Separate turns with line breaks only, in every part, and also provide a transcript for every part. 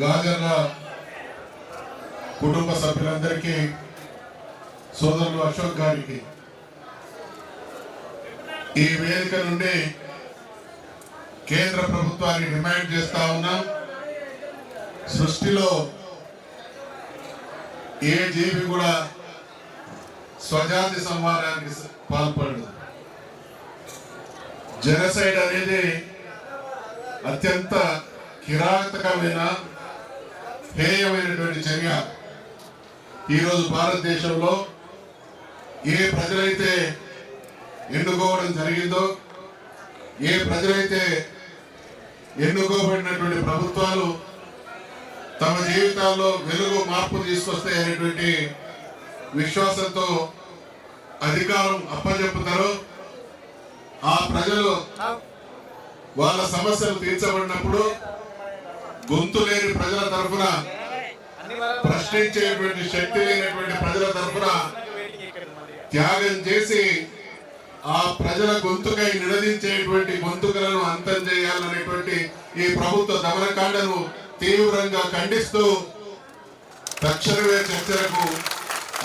గాజర్ల కుటుంబ సభ్యులందరికీ, సోదరులు అశోక్ గారికి ఈ వేదిక నుండి కేంద్ర ప్రభుత్వాన్ని డిమాండ్ చేస్తా ఉన్నాం. సృష్టిలో ఏ జీవి కూడా స్వజాతి సంహారానికి పాల్పడదు. జెనోసైడ్ అనేది అత్యంత కిరాతకమైన హేయమైనటువంటి చర్య. ఈరోజు భారతదేశంలో ఏ ప్రజలైతే ఎన్నుకోవడం జరిగిందో, ఏ ప్రజలైతే ఎన్నుకోబడినటువంటి ప్రభుత్వాలు తమ జీవితాల్లో వెలుగు మార్పు తీసుకొస్తాయనేటువంటి విశ్వాసంతో అధికారం అప్పచెప్పుతారో, ఆ ప్రజలు వాళ్ళ సమస్యలు తీర్చబడినప్పుడు గొంతు లేని ప్రజల తరఫున, ప్రశ్నించేటువంటి శక్తి లేనటువంటి ప్రజల తరఫున త్యాగం చేసి ఆ ప్రజల గొంతుకై నినదించేటువంటి గొంతుకలను అంతం చేయాలనేటువంటి ఈ ప్రభుత్వ దమనకాండను తీవ్రంగా ఖండిస్తూ తక్షణమే చర్చలకు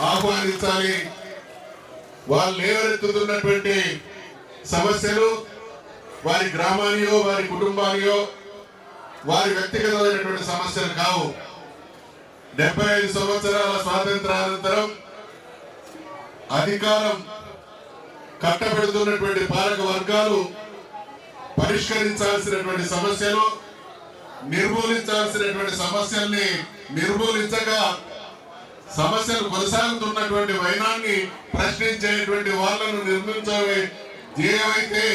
ఆహ్వానించాలి. వాళ్ళు లేవనెత్తుతున్నటువంటి సమస్యలు వారి గ్రామానియో, వారి కుటుంబానియో, వారి వ్యక్తిగతమైనటువంటి సమస్యలు కావు. 75 సంవత్సరాల స్వాతంత్రానంతరం అధికారం కట్టబెడుతున్నటువంటి పాలక వర్గాలు పరిష్కరించాల్సినటువంటి సమస్యలు, నిర్మూలించాల్సినటువంటి సమస్యల్ని నిర్మూలించగా సమస్యలు కొనసాగుతున్నటువంటి వైనాన్ని ప్రశ్నించేటువంటి వాళ్ళను నిర్మించే ధ్యేయమైతే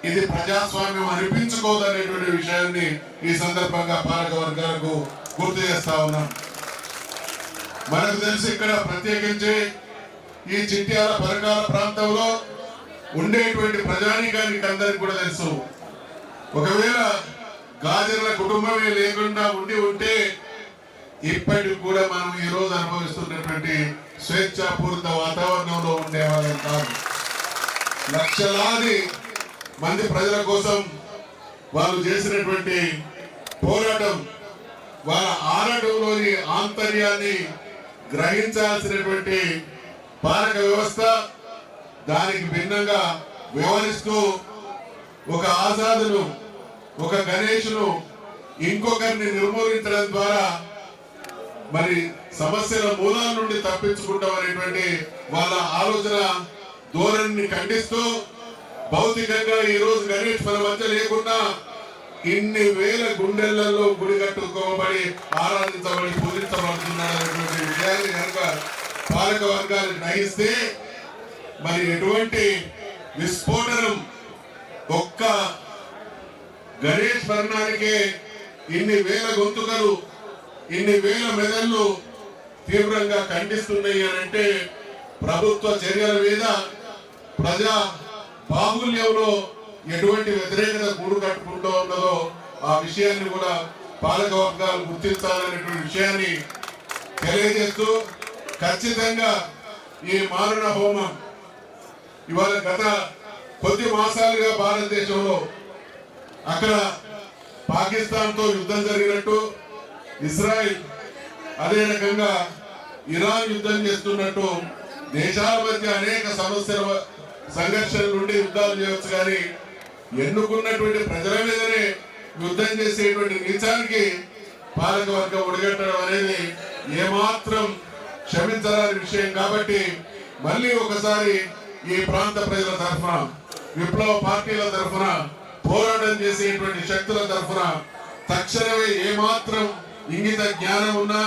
ఇది ప్రజాస్వామ్యం అనిపించుకోదనేటువంటి విషయాన్ని ఈ సందర్భంగా పాలక వర్గాలకు గుర్తు చేస్తా ఉన్నాం. మనకు తెలిసి ఇక్కడ ప్రత్యేకించి ఈ చిట్యాల పరకాల ప్రాంతంలో ఉండేటువంటి ప్రజానీకానికి అందరికి కూడా తెలుసు, ఒకవేళ గాజర్ల కుటుంబమే లేకుండా ఉంటే ఇప్పటికి కూడా మనం ఈ రోజు అనుభవిస్తున్నటువంటి స్వేచ్ఛాపూరిత వాతావరణంలో ఉండేవాళ్ళం కాదు. లక్షలాది మంది ప్రజల కోసం వాళ్ళు చేసినటువంటి పోరాటం, వాళ్ళ ఆరాటంలోని ఆంతర్యాన్ని గ్రహించాల్సినటువంటి పాలక వ్యవస్థ దానికి భిన్నంగా వ్యవహరిస్తూ ఒక ఆజాదును, ఒక గణేష్ను ఇంకొకరిని నిర్మూలించడం ద్వారా మరి సమస్యల మూలాల నుండి తప్పించుకుంటాం అనేటువంటి వాళ్ళ ఆలోచన ధోరణిని ఖండిస్తూ భౌతికంగా ఈ రోజు గణేష్ మన మధ్య లేకుండా ఇన్ని వేల గుండెలలో గుడి కట్టుకోబడి ఆరాధించబడి పూజించబడుతున్నాడనేటువంటి విషయాన్ని కనుక పాలక వర్గాలు గ్రహిస్తే మరి ఎటువంటి విస్ఫోటనం, ఒక్క గణేష్ మరణానికే ఇన్ని వేల గొంతుకలు, ఇన్ని వేల మెదళ్ళు తీవ్రంగా ఖండిస్తున్నాయి అని అంటే ప్రభుత్వ చర్యల మీద ప్రజా బాహుల్యంలో ఎటువంటి వ్యతిరేకత కూడు కట్టుకుంటూ ఉన్నదో ఆ విషయాన్ని కూడా పాలక వర్గాలు గుర్తించాలనేటువంటి విషయాన్ని తెలియజేస్తూ, ఖచ్చితంగా ఈ మారణ హోమం ఇవాళ గత కొద్ది మాసాలుగా భారతదేశంలో అక్కడ పాకిస్తాన్తో యుద్ధం జరిగినట్టు, ఇజ్రాయిల్ అదే రకంగా ఇరాన్ యుద్ధం చేస్తున్నట్టు దేశాల మధ్య అనేక సమస్యల సంఘర్షణ నుండి యుద్ధాలు చేయవచ్చు, కానీ ఎన్నుకున్నటువంటి ప్రజల మీదనే యుద్ధం చేసేటువంటి నీచానికి పాలక వర్గం ఒడిగట్టడం అనేది ఏమాత్రం క్షమించరాని విషయం. కాబట్టి మళ్ళీ ఒకసారి ఈ ప్రాంత ప్రజల తరఫున, విప్లవ పార్టీల తరఫున, పోరాటం చేసేటువంటి శక్తుల తరఫున తక్షణమే ఏమాత్రం ఇంగిత జ్ఞానం ఉన్నా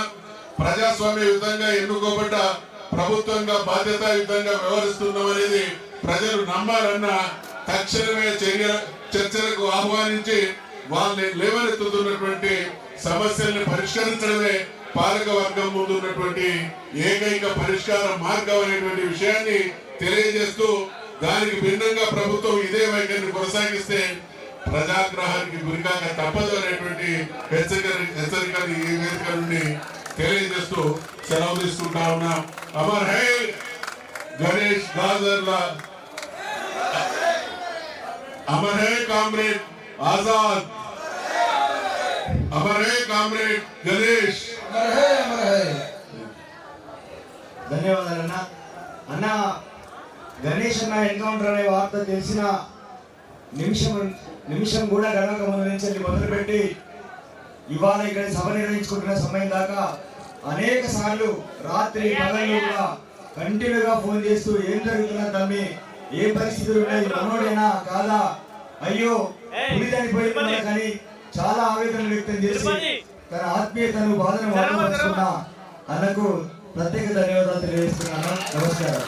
ప్రజాస్వామ్యయుతంగా ఎన్నుకోబడ్డ ప్రభుత్వంగా బాధ్యతాయుతంగా వ్యవహరిస్తున్నాం అనేది ప్రజలు నమ్మాలన్న తక్షణమే చర్చలకు ఆహ్వానించి వాళ్ళని లేవనెత్తుతున్నటువంటి సమస్యల్ని పరిష్కరించడమే పాలక వర్గం ముందున్నటువంటి ఏకైక పరిష్కార మార్గం అనేటువంటి విషయాన్ని తెలియజేస్తూ, దానికి భిన్నంగా ప్రభుత్వం ఇదే వైఖరిని కొనసాగిస్తే ప్రజాగ్రహానికి గురికాక తప్పదు అనేటువంటి హెచ్చరికని ఈ వేదిక నుండి తెలియజేస్తూ సెలవు తీసుకుంటా ఉన్నాం. అమర్ హై గణేష్ గాజర్ల, अमर है कॉमरेड आजाद, అమర్ హై కామ్రేడ్ గణేష్.
ధన్యవాదాలు అన్న. అన్న గణేష్ అన్న ఎన్కౌంటర్ అనే వార్త తెలిసిన నిమిషం కూడా గడవక ముందు నుంచి మొదలుపెట్టి ఇవాళ ఇక్కడ సభ నిర్వహించుకుంటున్న సమయం దాకా అనేక సార్లు రాత్రి పగలు కూడా కంటిన్యూగా ఫోన్ చేస్తూ ఏం జరుగుతున్నా తమ్మి, ఏ పరిస్థితులు ఉన్నాయి, మనోడేనా కాదా, అయ్యో పులి చనిపోయిందా కానీ చాలా ఆవేదన వ్యక్తం చేసి తన ఆత్మీయతను బాధను వాడుకున్న అన్నకు ప్రత్యేక ధన్యవాదాలు తెలియజేస్తున్నాను. నమస్కారం.